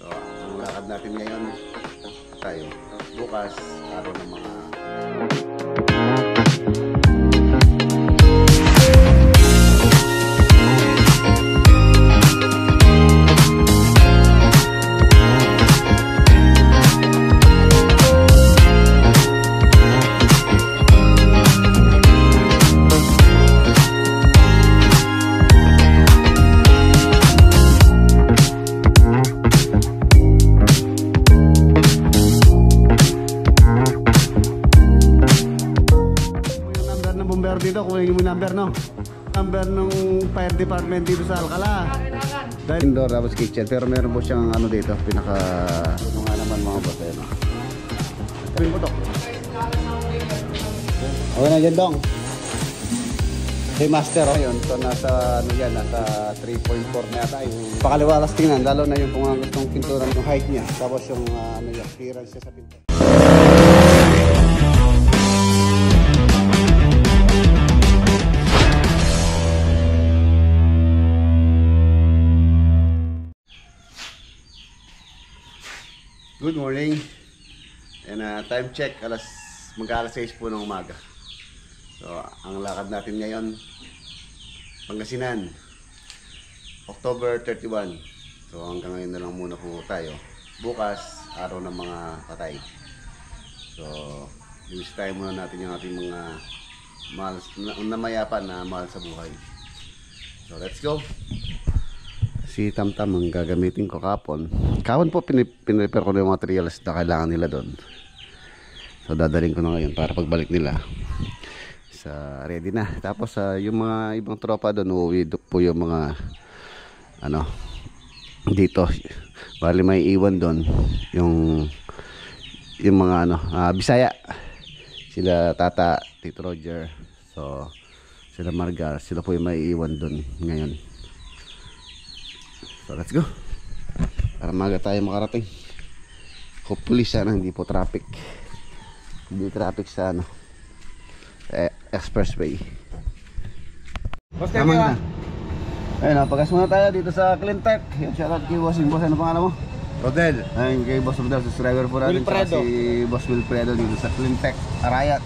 So, ang lakad natin ngayon, tayo. Bukas, araw ng mga... dito, kunin mo yung number, no? Number ng fire department dito sa Alcala. Dahil indoor tapos kitchen, pero meron po siyang ano dito, pinaka ano nga naman mga boss, no? Sabihin po to. Okay na dyan, Dong. Okay, master, oh yun. So nasa ano yan, nasa 3.4 na yata yung pakaliwalas tingnan, lalo na yung kung gustong pinturan yung height niya, tapos yung ano yung clearance niya sa pinturan. Good morning, and time check, mag-alas 6 po ng umaga. So, ang lakad natin ngayon, Pangasinan, October 31. So, hanggang ngayon na lang muna po tayo. Bukas, araw ng mga patay. So, i-try muna natin yung ating mga mahal, namayapan na mahal sa buhay. So, let's go! Si Tamtam ang gagamitin ko kapon. Kapon po pinrepair ko na yung materials na kailangan nila doon. So dadaling ko na ngayon para pagbalik nila sa ready na. Tapos yung mga ibang tropa doon, uuwi po yung mga ano dito. Bali may iwan doon yung mga ano Bisaya. Sila Tata, Tito Roger. So sila Margar, sila po yung may iwan doon ngayon. So let's go. Para maga tayo makarating. Hopefully sana hindi po traffic. Hindi traffic sa ano expressway. Tama na. Ayun, pagas muna tayo dito sa Cleantech. Shoutout kay Boss. Boss, ano pangalan mo? Rodel. Ayun, kay Boss Rodel, subscriber po natin. Si Boss Wilfredo dito sa Cleantech Arayat.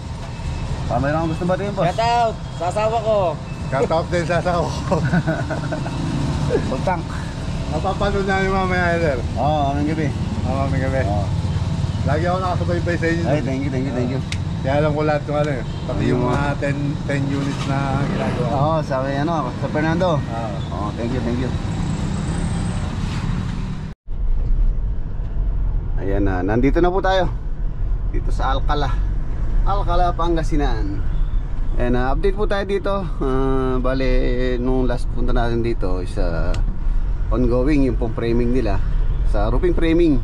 Mayroon akong gusto batiin, Boss? Shoutout sa asawa ko. Shoutout din sa asawa ko. Pagtank. Napapanood namin mamaya, sir. Oo, aming gabi. Maming gabi. Lagi ako nakasubaybay sa inyo. Ay, thank you. Kaya alam ko lahat yung ano, pati yung mga 10 units na ginagawa. Oo, sabi ano, sa Fernando. Oo, thank you. Ayan na, nandito na po tayo. Dito sa Alcala, Pangasinan. And update po tayo dito. Bale, nung last punta natin dito is ongoing yung pong framing nila sa roofing framing.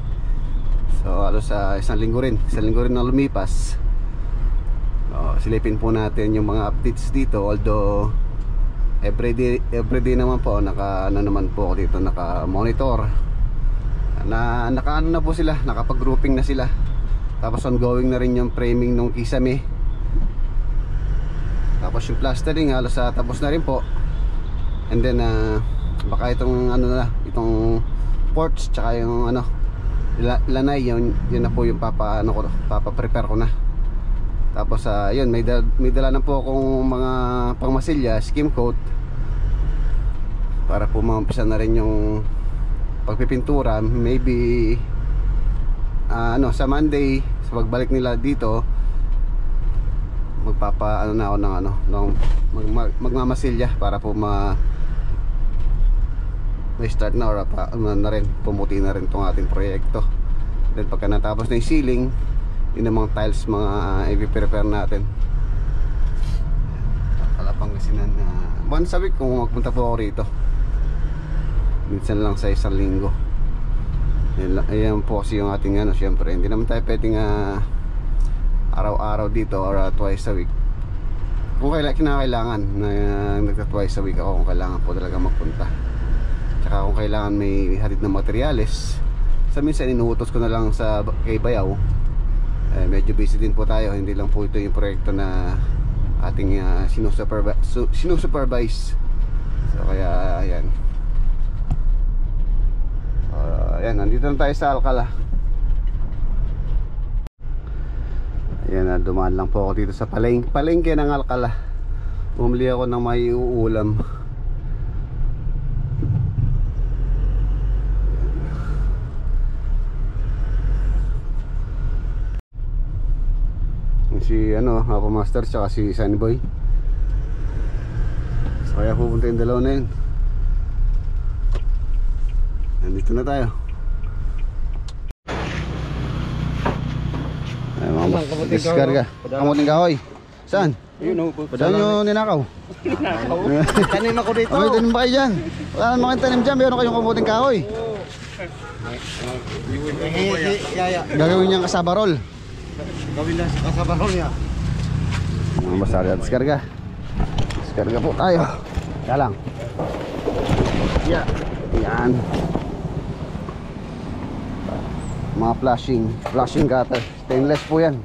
So halos sa isang linggo rin na lumipas. Silipin po natin yung mga updates dito. Although everyday naman po naka naman po ako dito, naka monitor na naka na po sila, nakapag grouping na sila. Tapos ongoing na rin yung framing ng kisame. Tapos yung plastering halos tapos na rin po. And then baka itong ano na, itong ports tsaka yung ano lanay, yun na po yung papa-prepare ko na. Tapos yun, may dala na po akong mga pangmasilya, skim coat, para po maumpisa na rin yung pagpipintura. Maybe sa Monday, sa pagbalik nila dito, magpapa na ako ng magmamasilya para po may start na or na rin, pumuti na rin itong ating proyekto. Then pagka natapos na yung ceiling, yun ang mga tiles mga i-prepare natin. Pangasinan once a week kung magpunta po ako rito, minsan lang sa isang linggo. Ayan po kasi yung ating syempre hindi naman tayo pwedeng araw-araw dito or twice a week. Kung kinakailangan na nagka twice a week ako, kung kailangan po talaga magpunta. Tsaka kung kailangan may hatid na materyales, sa minsan inuutos ko na lang sa kay Bayaw. Medyo busy din po tayo, hindi lang po ito yung proyekto na ating sinusupervise. So kaya ayan, ayan, nandito na tayo sa Alcala. Ayan, dumaan lang po ako dito sa palengke ng Alcala. Bumili ako ng may uulam. Si Papa Master tsaka si Sunny Boy. So kaya pupunta yung dalawa na yun. Nandito na tayo. Ay mga boss, diskarga. Kamuting kahoy. Saan? Saan yung ninakaw? Tanim ako dito. May tanim ba kayo dyan? Wala naman kayong tanim dyan. Meron kayong kamuting kahoy. Gagawin niyang kasabarol. Gawin lang sa kasabarol niya. Mga basari at diskarga. Diskarga po tayo. Kaya lang. Yan. Mga flashing cutter. Stainless po yan.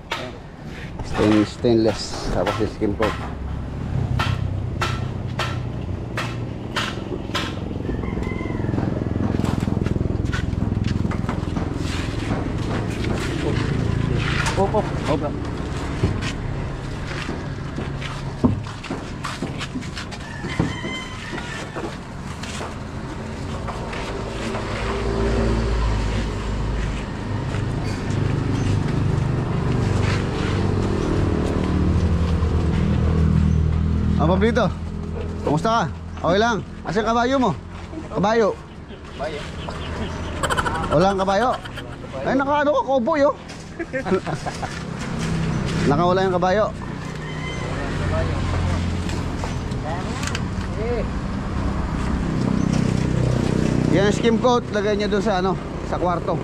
Stainless. Tapos skim coat. Opo. Pablito, kumusta ka? Okay lang. Asan kabayo mo? Kabayo? Walang kabayo? Ay, nakaano ka, cowboy oh. Nakawala yung kabayo. Yan skim coat, lagay niya dun sa sa kwarto.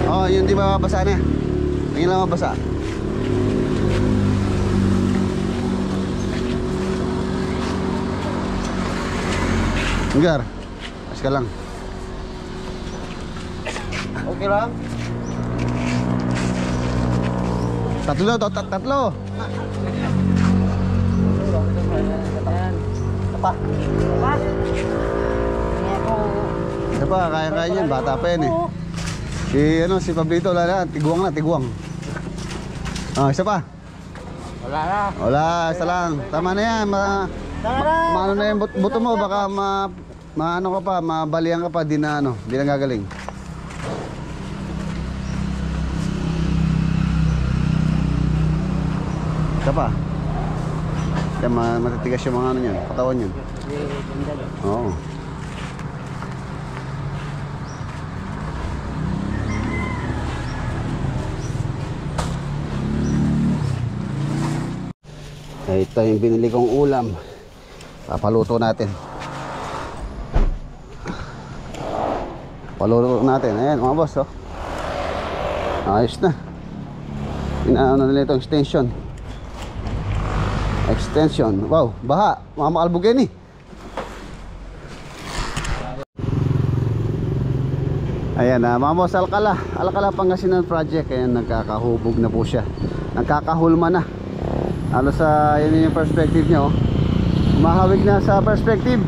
Oh, yun di ba mabasa na? Tingin lang mabasa. Engar, as ka lang. Okay lang. Tatlo. Isa pa, kaya niyan, bata pa yan eh. Si Pablito, wala na, tiguang. Isa pa. Wala, isa lang. Tama na yan, maano na yung buto mo, baka maano ka pa, mabalian ka pa, di na gagaling. Isa pa. Kaya matitigas yung mga niyan, katawan niyan. Oo. Ito yung binili kong ulam. Papaluto natin. Ayan mga boss oh. Ayos na. Inaano nila itong extension. Wow, baha. Mga makalbugin eh. Ayan mga boss, Alcala Pangasinan project. Ayan, nagkakahubog na po siya. Nagkakahulma na. Ano sa yun yung perspective niya oh. Mahawig na sa perspective.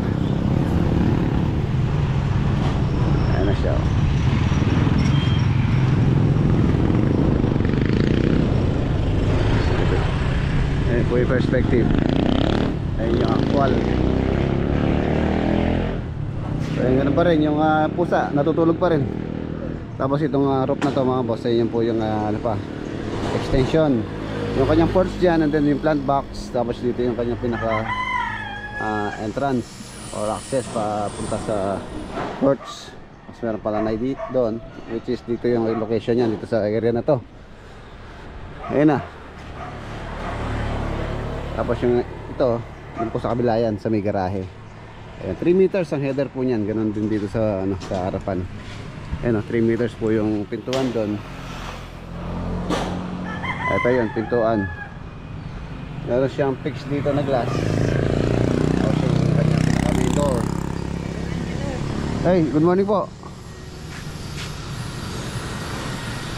Ayan na siya oh. Ayan po yung perspective. Ayan yung actual. So ayan, ganun pa rin yung pusa, natutulog pa rin. Tapos itong roof na to mga boss, ayan po yung extension. Yung kanyang ports dyan, and then yung plant box. Tapos dito yung kanyang pinaka entrance or access papunta sa ports. Tapos meron pala na doon, which is dito yung location yan, dito sa area na to. Ayun na. Tapos yung ito, yun po sa kabila yan, sa may garahe. Ayan, 3 meters ang header po niyan. Ganon din dito sa sa harapan. Ayan 3 meters po yung pintuan doon. Ito yun, pintuan. Meron siyang fixed dito na glass. Tapos yung kanyang pinaka-main door. Hey, good morning po.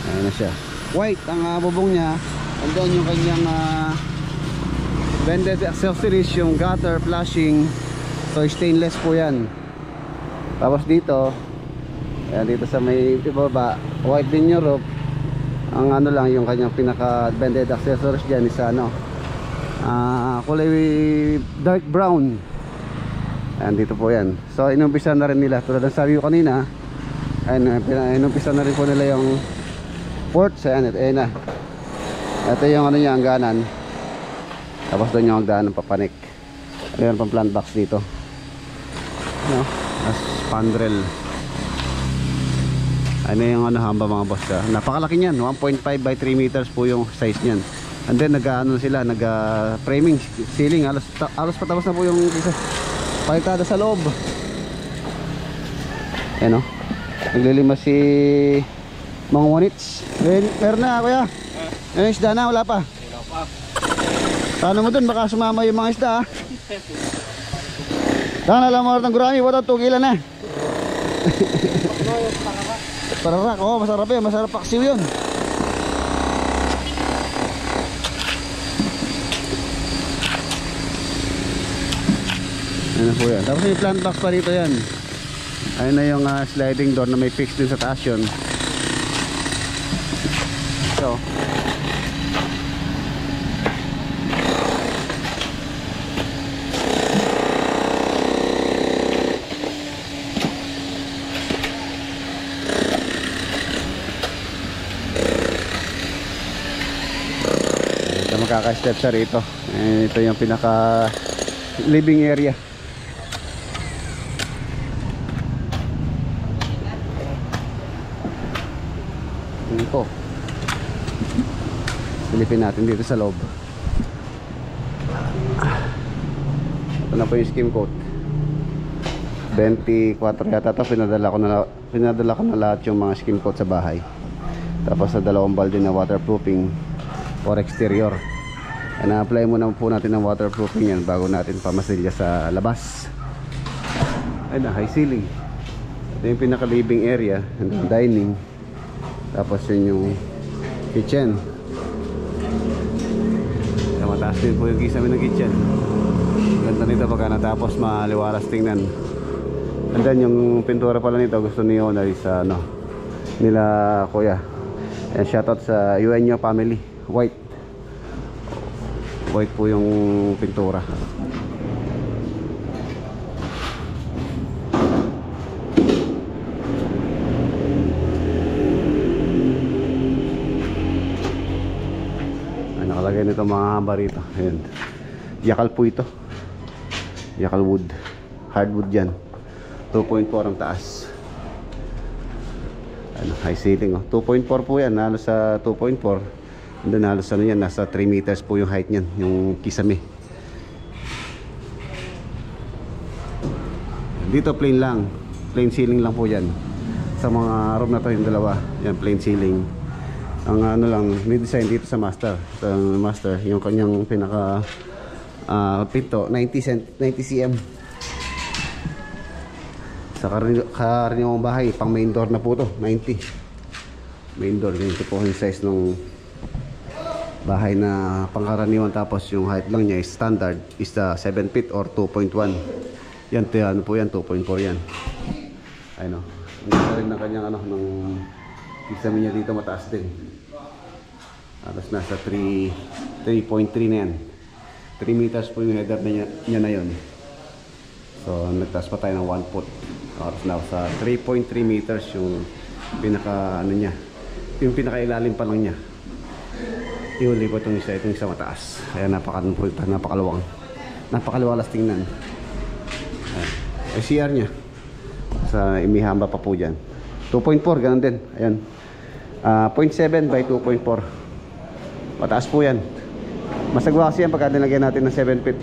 Ayan na siya. White ang bubong niya. And then yung kanyang blended accessories, yung gutter, flashing. So stainless po yan. Tapos dito, Ayan, dito sa may ibaba, white din yung roof. Ang ano lang, yung kanyang pinaka-bended accessories dyan is ano, kulay dark brown. Ayan, dito po yan. So inumpisa na rin nila, tulad ng sabi ko kanina. Ayan, inumpisa na rin po nila yung ports. Ayan, ayan na. Ito yung ano niya, hangganan. Tapos doon yung hagdanan ng papanik. Ayan pang plant box dito, no? As spandrel. Ano yung ano hamba mga boss ka. Napakalaki niyan, 1.5 by 3 meters po yung size niyan. And then nag-ano sila, nag-framing ceiling, alos patapos na po yung palitada sa loob. Ayan o, naglilimas si Mang Wanits. Meron na kuya. Ano yung isda na, wala pa? Wala pa. Paano mo dun, baka sumama yung mga isda ha. Saan alam mo ng gurami, wala tugilan na. Pararak, oh masarap yun, masarap paksiw yun. Ano po yan, tapos may plant box pa dito yan. Ayun na yung sliding door na may fix din sa taas yun. So makaka-step sa rito. Ito yung pinaka living area. Ito. Silipin natin dito sa loob. Ito na po yung skim coat. 24 yata ito. Pinadala ko na lahat yung mga skim coat sa bahay. Tapos sa dalawang balde na waterproofing for exterior. Na-apply muna po natin ng waterproofing yan bago natin pamasilya sa labas. Ayun na, high ceiling. Ito yung pinaka living area and then dining. Tapos yun yung kitchen. So, mataas din po yung kisame ng kitchen. Ganda nito pagka natapos maliwalas tingnan. And then yung pintura pala nito gusto ni owner is nila kuya. And shoutout sa Eugenio family. White po yung pintura. Ay, nakalagay nito mga hamba rito. Ayan. Yakal po ito. Yakal wood. Hardwood yan. 2.4 ang taas. Ano, high ceiling 2.4 po yan. Halos sa 2.4. And then halos ano yan, nasa 3 meters po yung height niyan, yung kisame. Dito plain lang, plain ceiling lang po yan. Sa mga room na to yung dalawa, yan plain ceiling. Ang ano lang, may design dito sa master. Sa master, yung kanyang pinaka pinto, 90 cm. Sa karaniwang bahay, pang main door na po to, 90. Main door, ganito po yung size ng bahay na pangkaraniwan. Tapos yung height lang niya is standard is 7 feet or 2.1. Yan, ano po yan, 2.4 yan. Ayun o. Ang ganda rin ng kanyang ng kisame niya dito, mataas din. Tapos nasa 3.3 na yan. 3 meters po yung header niya na yun. So nagtaas pa tayo ng 1 foot. Tapos nasa 3.3 meters yung pinaka niya. Yung pinaka ilalim pa lang niya. Iuli po itong isa mataas. Kaya napakaluwang. Napakaliwalas tingnan. Ay CR niya. Sa imihamba pa po dyan. 2.4, ganun din. Ayan. 0.7 by 2.4. Mataas po yan. Masagwa kasi yan pagka nilagyan natin ng 7 feet.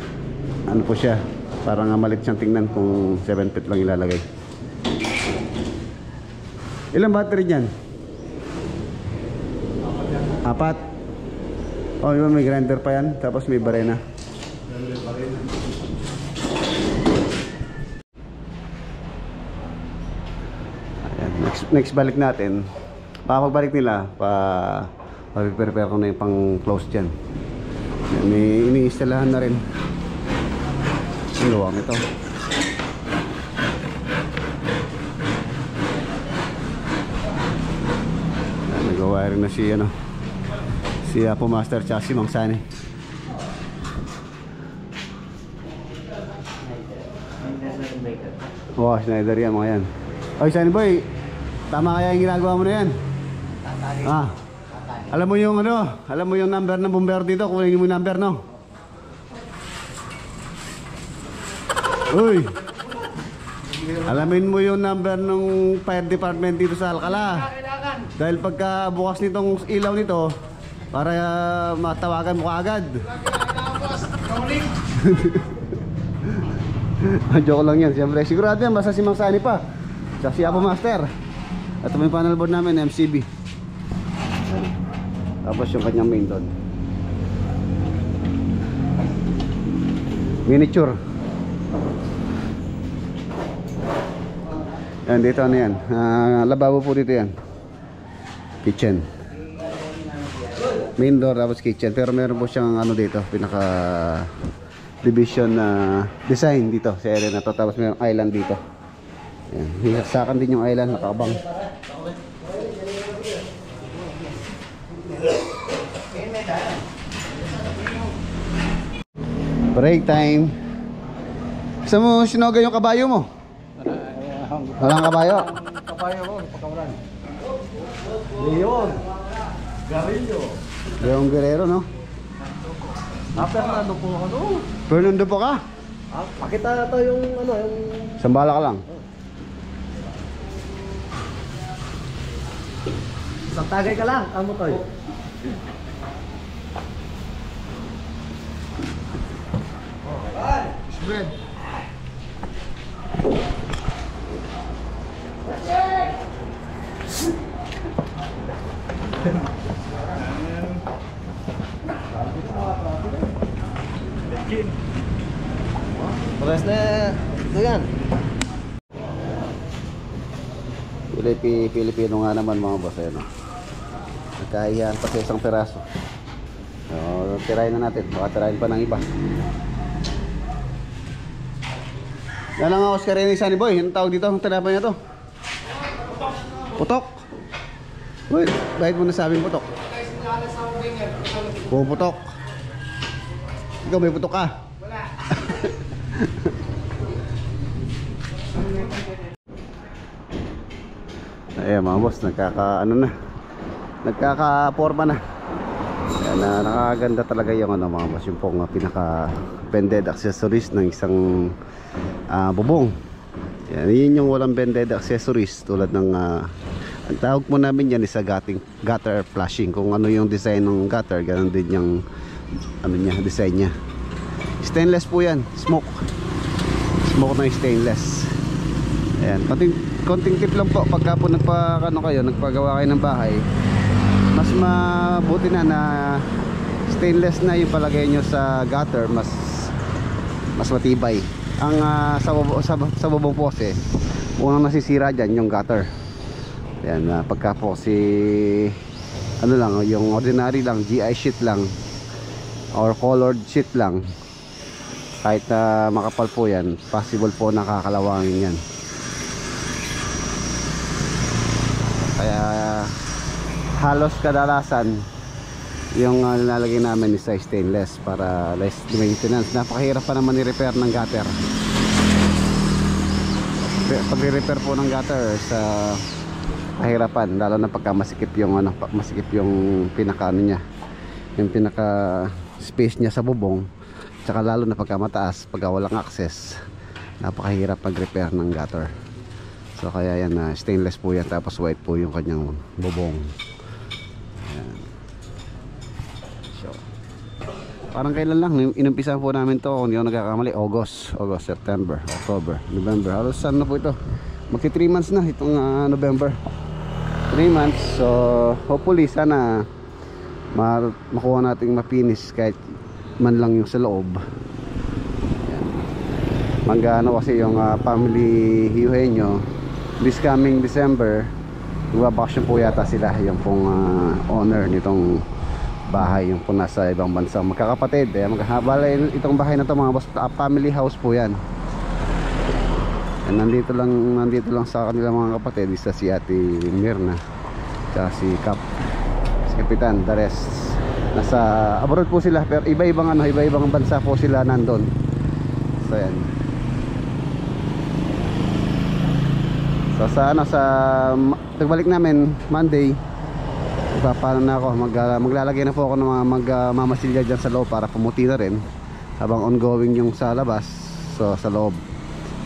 Ano po siya? Parang malit siyang tingnan kung 7 feet lang ilalagay. Ilang battery dyan? 4. Oh, yun, may grinder pa yan. Tapos may barena. Ayan. Next balik natin. Pagbalik nila, prepare ko na yung pang close dyan. Ayan, may iniistallahan na rin. Luwang ito. Nag-wiring na si ano, si Apo Master tsaka si Mang Sani. Wow, Schneider yan mga yan. Oy, Sunny Boy, tama kaya yung ginagawa mo na yan? Ah, alam mo yung ano, alam mo yung number ng bumbero dito, kunin mo yung number, no? Uy, alamin mo yung number ng fire department dito sa Alcala. Dahil pagka bukas nitong ilaw nito, para matawagan mo kaagad. Joke lang yan, siyempre. Sigurado yan, basta si Mang Sani pa. Tsaka si Apo Master. At may panel board namin, MCB. Tapos yung kanyang main doon. Miniature. Yan, dito ano yan. Lababo po dito yan. Kitchen. Main door tapos kitchen. Pero meron po siyang ano dito, pinaka division na design dito sa area na to. Tapos may island dito. Ayan. Hihaksakan din yung island, nakabang. Break time. Gusto mo sinoga yung kabayo mo? Walang kabayo? Kabayo ko, pagkawalan. Leon. Garillo. Leon Guerrero, no? Fernando po ano? Fernando po ka? Pakita na to yung ano, yung... Sambala ka lang. Isang tagay ka lang, amo to. Spread. Pares na ito yan. Pilipino nga naman mga boss, ayun, no? Nagkahiyan pa sa isang peraso. So, tirahin na natin, baka tirahin pa ng iba. Yan ang Oscar ni Sunny Boy. Anong tawag dito? Ang tinapay niya to? Putok. Uy, bakit mo nasabing putok? Puputok. Ikaw may putok ka? Wala. Ayan mga boss, nagkaka-forma na. Ayan, nakakaganda talaga yung ano mga boss, yung pong pinaka-bended accessories ng isang bubong. Yan, yun yung walang bended accessories tulad ng ang tawag mo namin yan is a gutter flashing. Kung ano yung design ng gutter, ganun din yung ano niya, design niya. Stainless po yan, smoke na stainless. Ayan, konting tip lang po pagka po nagpagawa kayo ng bahay, mas mabuti na stainless na yung palagay nyo sa gutter, mas matibay. Ang sa bubong pose, unang nasisira dyan yung gutter. Ayan, pagka po ano lang, yung ordinary lang, GI sheet lang or colored sheet lang, kahit makapal po yan, possible po nakakalawangin yan. Kaya halos kadalasan yung nilalagay namin is stainless para less maintenance. Napakahirap pa naman i-repair ng gutter. Pag i-repair po ng gutter sa kahirapan, lalo na pagka masikip yung pinaka niya, yung pinaka space niya sa bubong, tsaka lalo na pagka mataas, pagka walang access, napakahirap mag-repair ng gutter. So kaya yan, stainless po yan, tapos white po yung kanyang bubong. Ayan. So, parang kailan lang inumpisahan po namin to, kung hindi ako nagkakamali, August, September, October, November, halos ano po ito, magti 3 months na itong November, 3 months. So hopefully sana makuha nating mapinis kahit man lang yung sa loob. Ayan. Manggano kasi yung family Eugenio this coming December, magbabakasyon po yata sila, yung pong owner nitong bahay, yung po nasa ibang bansa, magkakapatid. Maghahabala itong bahay na to mga boss, family house po yan. And nandito lang sa kanilang mga kapatid, isa si Ate Mirna tsaka si Cap. si Kapitan, the rest nasa abroad po sila, pero iba-ibang iba-ibang bansa po sila nandun. So yan. So sa pagbalik namin Monday, paano na ako maglalagay na po ako ng mga magmamasilya dyan sa loob para pumuti na rin habang ongoing yung sa labas. So sa loob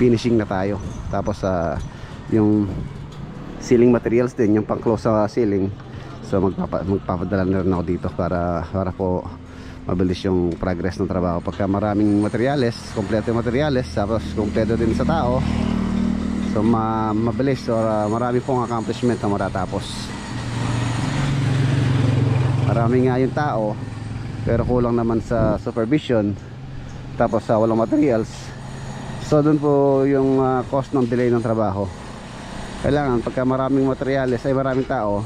finishing na tayo. Tapos yung ceiling materials din, yung pang close sa ceiling, so magpapadala na rin ako dito para po mabilis yung progress ng trabaho. Pagka maraming materials, kompleto yung materials, tapos kompleto din sa tao, so mabilis or marami pong accomplishment na matatapos. Marami nga yung tao pero kulang naman sa supervision, tapos sa walang materials, so dun po yung cost ng delay ng trabaho. Kailangan pagka maraming materials ay maraming tao,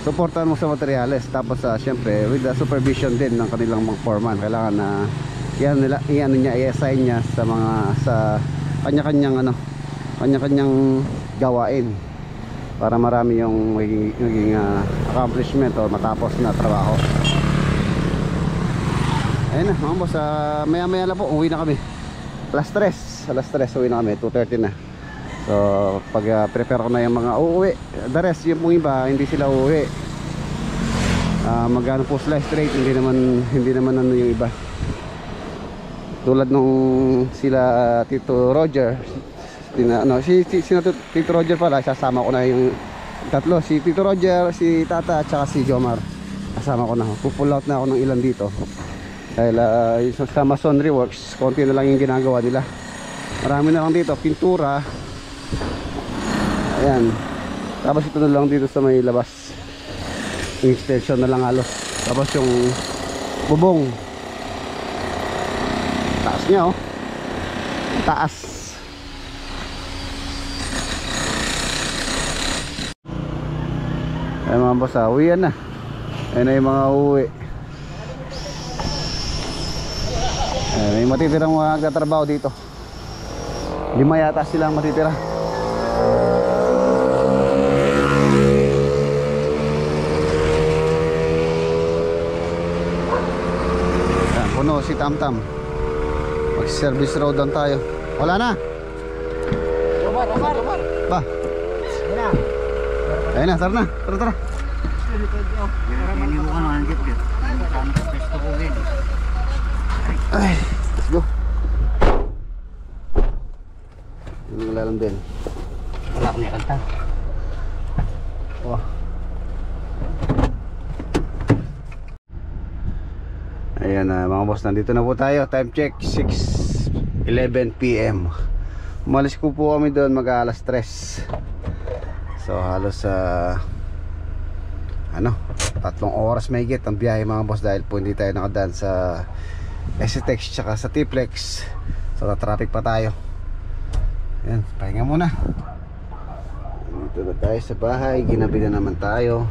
supportan mo sa materials, tapos syempre with the supervision din ng kanilang mga foreman, kailangan na i-assign niya sa mga kanya-kanyang gawain para marami yung magiging accomplishment o matapos na trabaho. Ayun na mga boss, maya na po uwi na kami. Alas 3 uwi na kami, 2:30 na. So pag prepare ko na yung mga uuwi, the rest yung pong iba hindi sila uuwi. Magano po sila straight, hindi naman ano yung iba. Tulad nung sila Tito Roger, Tito Roger pala, sasama ko na yung tatlo, si Tito Roger, si Tata at saka si Jomar. Kasama ko na, pull out na ako ng ilan dito dahil sa masonry works, konti na lang yung ginagawa nila. Marami na lang dito, pintura, ayan, tapos ito na lang dito sa may labas, yung extension na lang halos. Tapos yung bubong, taas niya taas. Ay mga boss, uwian na. Ayun na yung mga uwi. May matitirang mga nagtatrabaho dito. 5 yata silang matitira. Yan, puno si Tamtam. Mag-service road down tayo. Wala na. Romar. Ba? Ayun na, tara na. Tara. Ay, let's go. Yung lalang din. Wala akong yakanta. Oh. Ayan na mga boss, nandito na po tayo. Time check 6:11 PM. Umalis ko po kami doon mag-alas 3. So halos 3 oras may higit ang biyahe mga boss, dahil po hindi tayo nakadaan sa STX tsaka sa T-Plex. So na-traffic pa tayo. Ayan, pahinga muna. Dito na tayo sa bahay, ginabi na naman tayo.